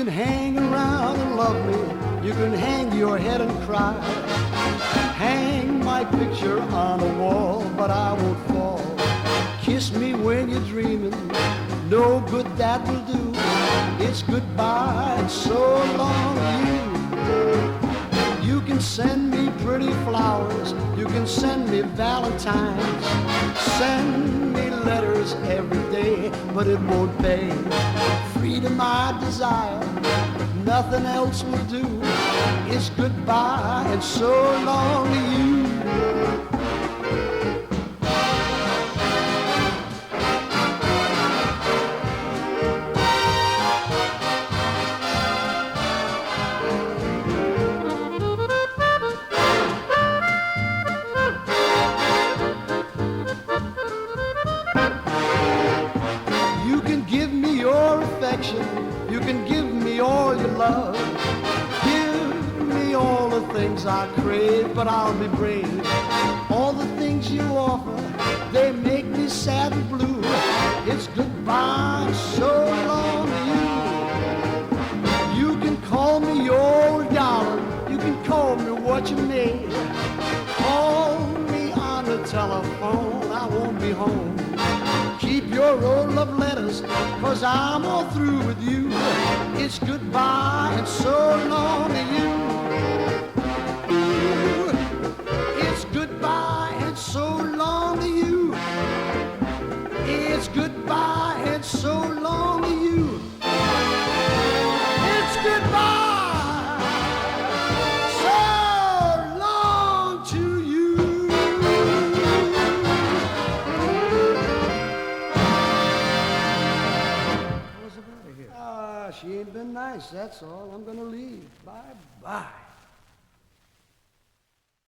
hang around and love me. You can hang your head and cry. Hang my picture on the wall, but I won't fall. Kiss me when you're dreaming. No good that will do. It's goodbye and so long to you. You can send me pretty flowers. You can send me valentines. Send me letters every day, but it won't pay. Freedom I desire, nothing else will do. It's goodbye and so long to you. You can give me your affection. You can give me all your love. Give me all the things I crave, but I'll be brave. All the things you offer, they make me sad and blue. It's goodbye, so long to you. You can call me your darling. You can call me what you may. Call me on the telephone, I won't be home. Keep your old love letters, 'cause I'm all through with you. It's goodbye and so long to you. It's goodbye and so long to you. It's goodbye and so long to you. It's goodbye, so long to you. What's the matter here? She ain't been nice, that's all. I'm gonna leave. Bye-bye.